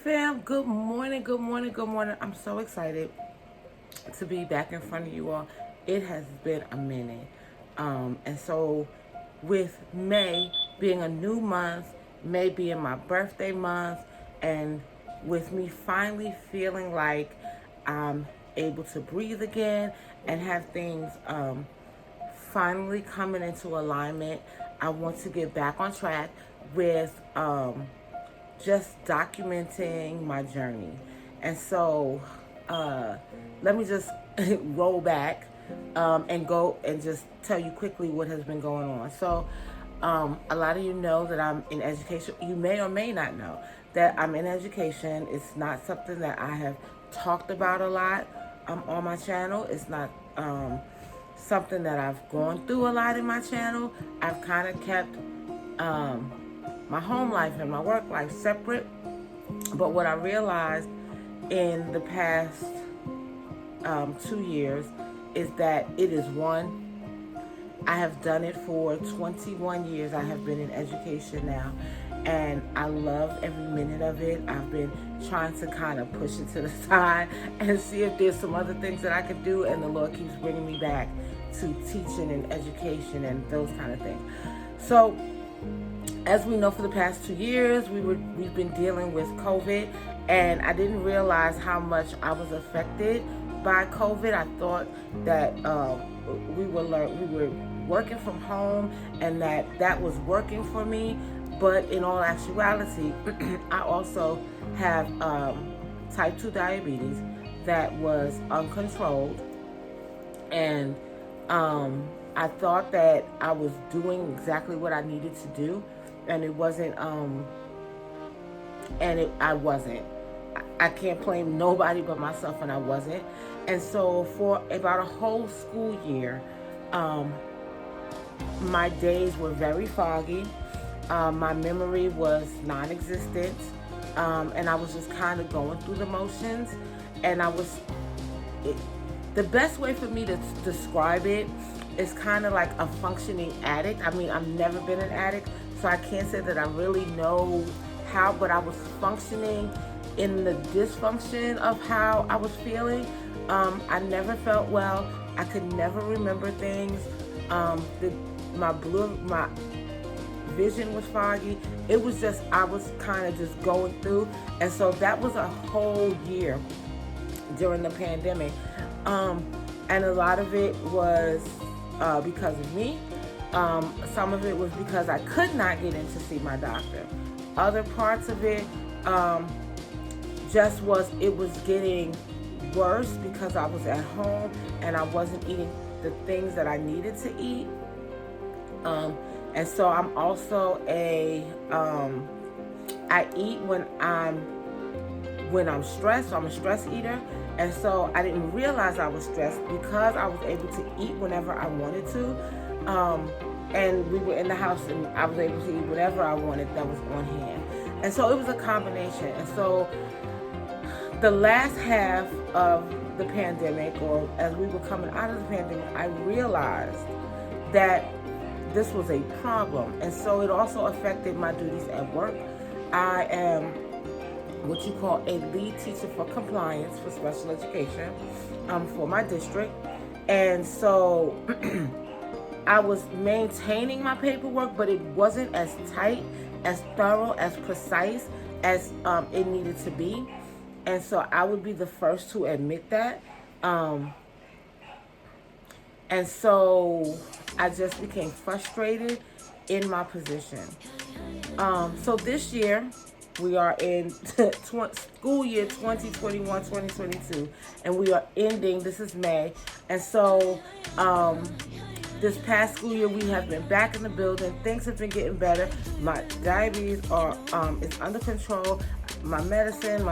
fam, good morning, good morning, good morning. I'm so excited to be back in front of you all. It has been a minute. And so, with May being a new month, May being my birthday month, and with me finally feeling like I'm able to breathe again and have things finally coming into alignment, I want to get back on track with just documenting my journey. And so let me just roll back and go and just tell you quickly what has been going on. So a lot of you know that I'm in education. You may or may not know that I'm in education. It's not something that I have talked about a lot on my channel. It's not something that I've gone through a lot in my channel. I've kind of kept my home life and my work life separate. But what I realized in the past 2 years is that it is one. I have done it for 21 years. I have been in education now, and I love every minute of it. I've been trying to kind of push it to the side and see if there's some other things that I could do, and the Lord keeps bringing me back to teaching and education and those kind of things. So, as we know, for the past 2 years, we've been dealing with COVID, and I didn't realize how much I was affected by COVID. I thought that we were working from home and that was working for me, but in all actuality, I also have type 2 diabetes that was uncontrolled, and I thought that I was doing exactly what I needed to do, and it wasn't. I wasn't. I can't blame nobody but myself, and I wasn't. And so for about a whole school year, my days were very foggy. My memory was non-existent, and I was just kind of going through the motions. And the best way for me to describe it is kind of like a functioning addict. I mean, I've never been an addict, so I can't say that I really know how, but I was functioning in the dysfunction of how I was feeling. I never felt well. I could never remember things. My vision was foggy. It was just, I was kind of just going through. And so that was a whole year during the pandemic. And a lot of it was because of me. Some of it was because I could not get in to see my doctor. Other parts of it it was getting worse because I was at home and I wasn't eating the things that I needed to eat. And so I'm also I eat when I'm stressed. So I'm a stress eater. And so I didn't realize I was stressed because I was able to eat whenever I wanted to. And we were in the house and I was able to eat whatever I wanted that was on hand. And so it was a combination. And so the last half of the pandemic, or as we were coming out of the pandemic, I realized that this was a problem. And so it also affected my duties at work. I am what you call a lead teacher for compliance for special education for my district. And so I was maintaining my paperwork, but it wasn't as tight, as thorough, as precise as it needed to be. And so I would be the first to admit that. And so I just became frustrated in my position. So this year, we are in school year 2021-2022, and we are ending, this is May. And so this past school year, we have been back in the building. Things have been getting better. My diabetes is under control. My medicine,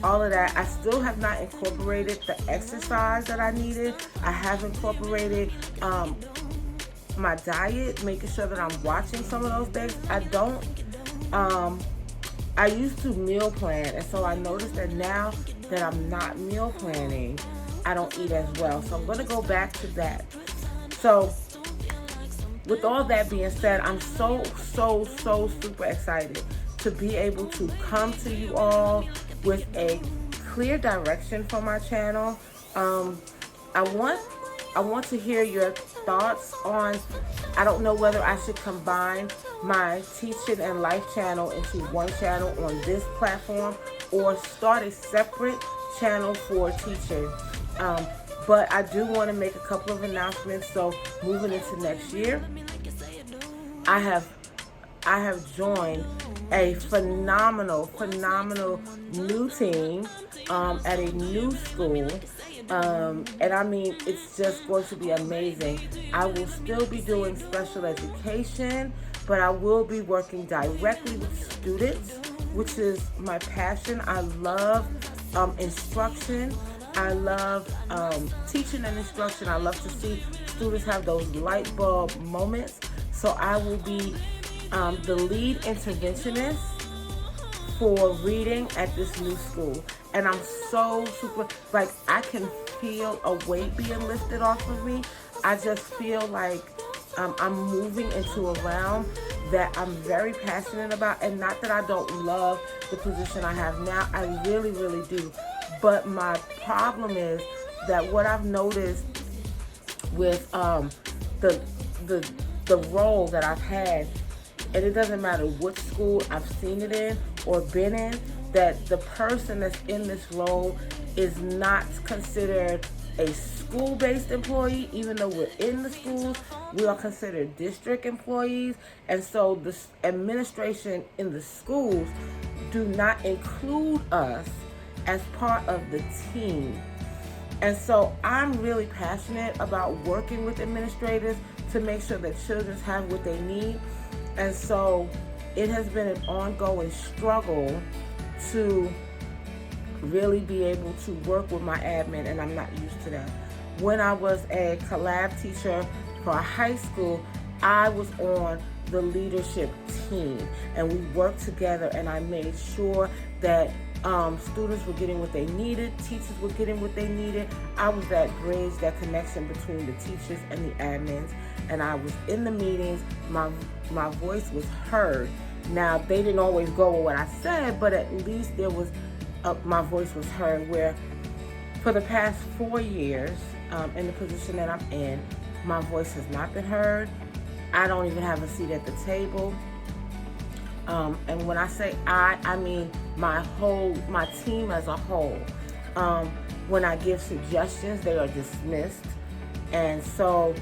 all of that. I still have not incorporated the exercise that I needed. I have incorporated my diet, making sure that I'm watching some of those things. I used to meal plan, and so I noticed that now that I'm not meal planning, I don't eat as well. So I'm going to go back to that. So with all that being said, I'm so super excited to be able to come to you all with a clear direction for my channel. I want to hear your thoughts on, I don't know whether I should combine my teaching and life channel into one channel on this platform or start a separate channel for teaching. But I do want to make a couple of announcements. So moving into next year, I have joined a phenomenal new team at a new school. And I mean, it's just going to be amazing. I will still be doing special education, but I will be working directly with students, which is my passion. I love instruction. I love teaching and instruction. I love to see students have those light bulb moments. So I will be the lead interventionist for reading at this new school. And I'm so super, like, I can feel a weight being lifted off of me. I just feel like I'm moving into a realm that I'm very passionate about. And not that I don't love the position I have now. I really, really do. But my problem is that what I've noticed with the role that I've had, and it doesn't matter what school I've seen it in or been in, that the person that's in this role is not considered a school-based employee. Even though we're in the schools, we are considered district employees. And so the administration in the schools do not include us as part of the team. And so I'm really passionate about working with administrators to make sure that children have what they need. And so it has been an ongoing struggle to really be able to work with my admin, and I'm not used to that. When I was a collab teacher for a high school, I was on the leadership team, and we worked together, and I made sure that students were getting what they needed, teachers were getting what they needed. I was that bridge, that connection between the teachers and the admins, and I was in the meetings. My voice was heard. Now, they didn't always go with what I said, but at least there was my voice was heard. Where for the past 4 years, in the position that I'm in, my voice has not been heard. I don't even have a seat at the table. And when I say I mean my team as a whole. When I give suggestions, they are dismissed. And so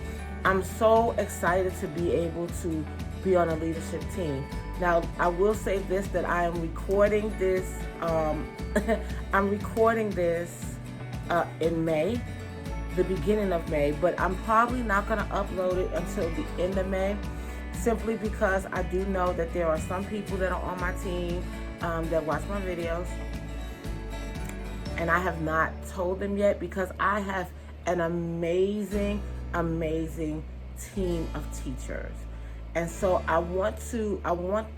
I'm so excited to be able to be on a leadership team. Now, I will say this, that I am recording this, I'm recording this in May, the beginning of May, but I'm probably not going to upload it until the end of May, simply because I do know that there are some people that are on my team that watch my videos, and I have not told them yet, because I have an amazing team of teachers. And so I want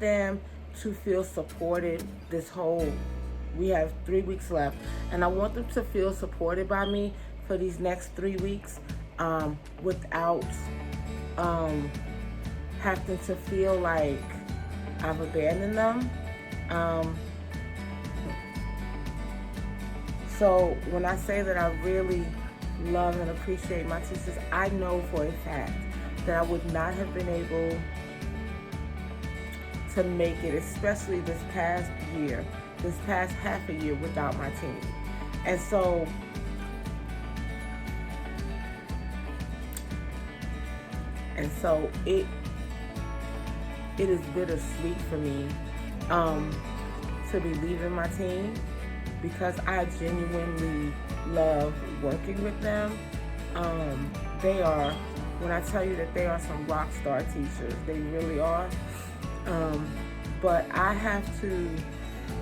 them to feel supported this whole, we have 3 weeks left, and I want them to feel supported by me for these next 3 weeks, without having to feel like I've abandoned them. So when I say that I really love and appreciate my teachers, I know for a fact that I would not have been able to make it, especially this past year, this past half a year, without my team. And so it is bittersweet for me to be leaving my team, because I genuinely love working with them. They are, when I tell you that they are some rock star teachers, they really are. But I have to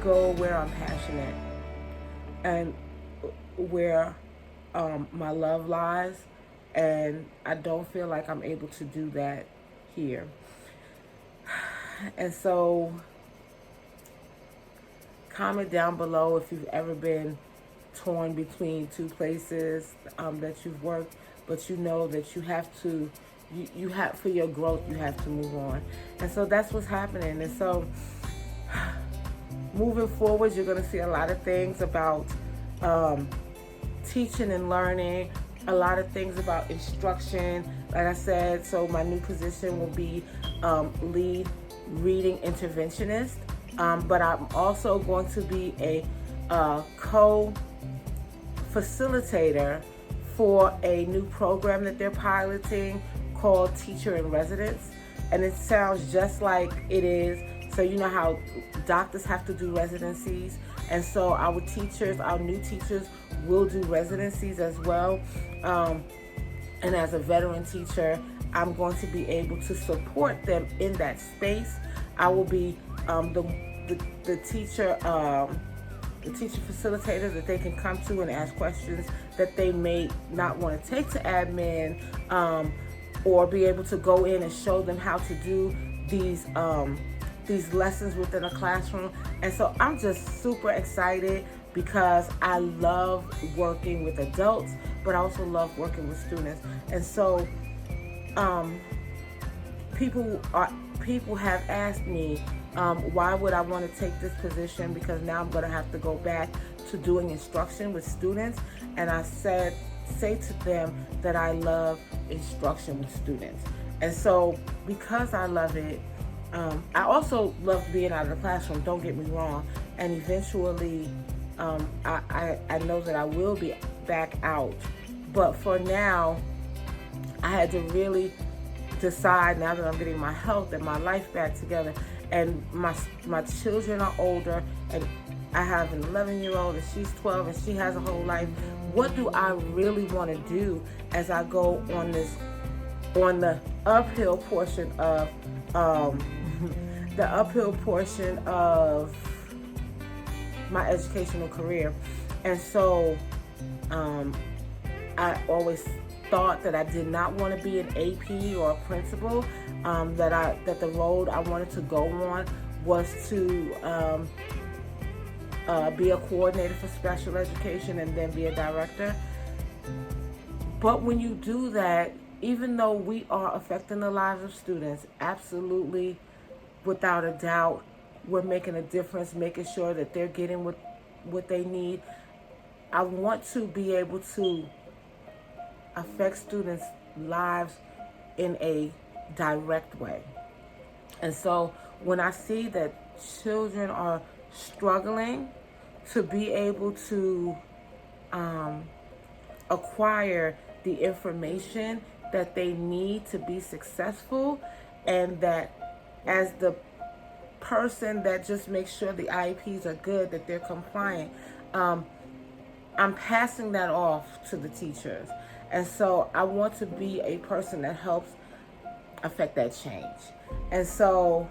go where I'm passionate and where my love lies, and I don't feel like I'm able to do that here. And so comment down below if you've ever been torn between two places that you've worked, but you know that you have to, you have, for your growth, you have to move on. And so that's what's happening. And so moving forward, you're going to see a lot of things about teaching and learning, a lot of things about instruction. Like I said, so my new position will be lead reading interventionist. But I'm also going to be a co-facilitator for a new program that they're piloting called Teacher in Residence. And it sounds just like it is. So you know how doctors have to do residencies. And so our teachers, our new teachers, will do residencies as well. And as a veteran teacher, I'm going to be able to support them in that space. I will be the teacher facilitator that they can come to and ask questions that they may not want to take to admin, or be able to go in and show them how to do these lessons within a classroom. And so I'm just super excited because I love working with adults, but I also love working with students. And so people have asked me, why would I want to take this position? Because now I'm going to have to go back to doing instruction with students. And I say to them that I love instruction with students. And so because I love it, I also love being out of the classroom, don't get me wrong. And eventually, I know that I will be back out. But for now, I had to really decide, now that I'm getting my health and my life back together, and my children are older, and I have an 11-year-old and she's 12 and she has a whole life. What do I really want to do as I go on the uphill portion of my educational career? And so I always thought that I did not want to be an AP or a principal, that the road I wanted to go on was to be a coordinator for special education and then be a director. But when you do that, even though we are affecting the lives of students, absolutely, without a doubt, we're making a difference, making sure that they're getting what they need. I want to be able to affect students' lives in a direct way. And so when I see that children are struggling to be able to acquire the information that they need to be successful, and that as the person that just makes sure the IEPs are good, that they're compliant, I'm passing that off to the teachers. And so I want to be a person that helps affect that change. And so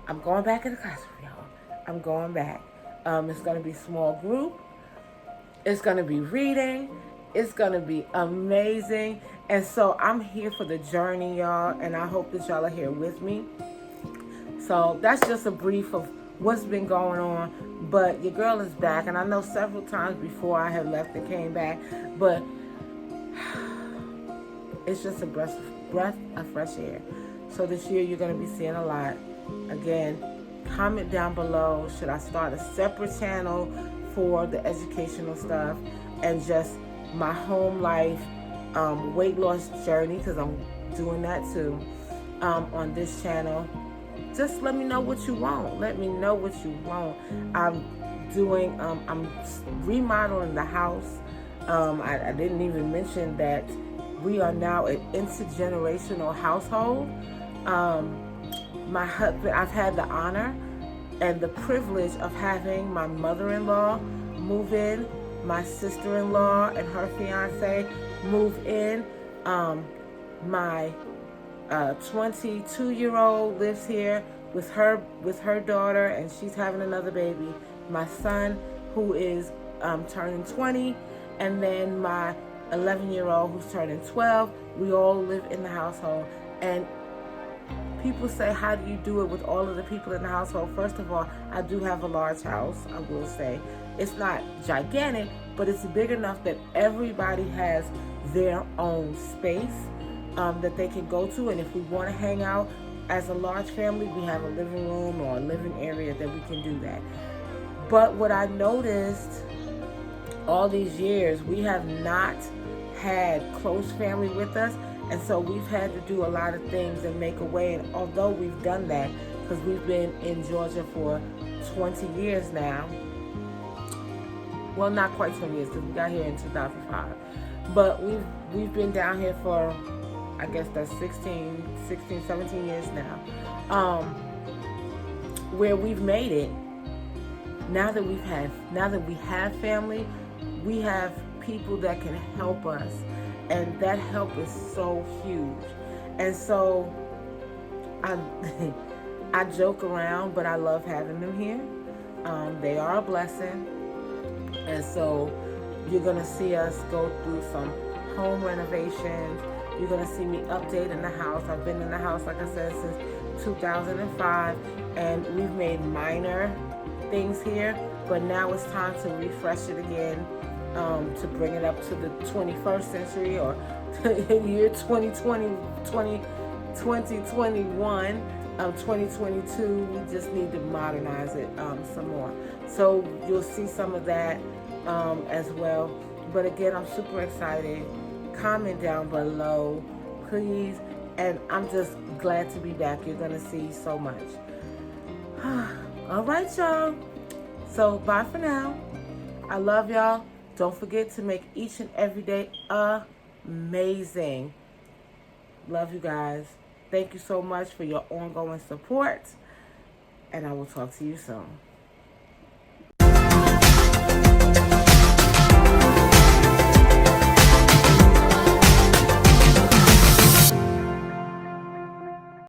I'm going back in the classroom, y'all. I'm going back. It's going to be small group. It's going to be reading. It's going to be amazing. And so I'm here for the journey, y'all. And I hope that y'all are here with me. So that's just a brief of what's been going on. But your girl is back. And I know several times before I have left and came back. But it's just a breath of fresh air. So this year you're going to be seeing a lot. Again, comment down below. Should I start a separate channel for the educational stuff and just my home life, weight loss journey, because I'm doing that too, on this channel? Just let me know what you want. Let me know what you want. I'm remodeling the house. I didn't even mention that we are now an intergenerational household. My husband, I've had the honor and the privilege of having my mother-in-law move in, my sister-in-law and her fiance move in. My 22-year-old lives here with her daughter, and she's having another baby. My son, who is turning 20, and then my 11-year-old who's turning 12. We all live in the household. And people say, how do you do it with all of the people in the household? First of all, I do have a large house, I will say. It's not gigantic, but it's big enough that everybody has their own space that they can go to. And if we want to hang out as a large family, we have a living room or a living area that we can do that. But what I noticed all these years, we have not had close family with us, and so we've had to do a lot of things and make a way. And although we've done that, because we've been in Georgia for 20 years now, well, not quite 20 years, because we got here in 2005, but we've been down here for, I guess that's 17 years now, where we've made it. Now that we have family, we have people that can help us, and that help is so huge. And so I I joke around, but I love having them here. They are a blessing. And so you're going to see us go through some home renovations. You're going to see me updating the house. I've been in the house, like I said, since 2005, and we've made minor things here, but now it's time to refresh it again, to bring it up to the 21st century, or year 2020, 2021, 2022. We just need to modernize it some more. So you'll see some of that as well. But again, I'm super excited. Comment down below, please. And I'm just glad to be back. You're going to see so much. All right, y'all. So bye for now. I love y'all. Don't forget to make each and every day amazing. Love you guys. Thank you so much for your ongoing support. And I will talk to you soon.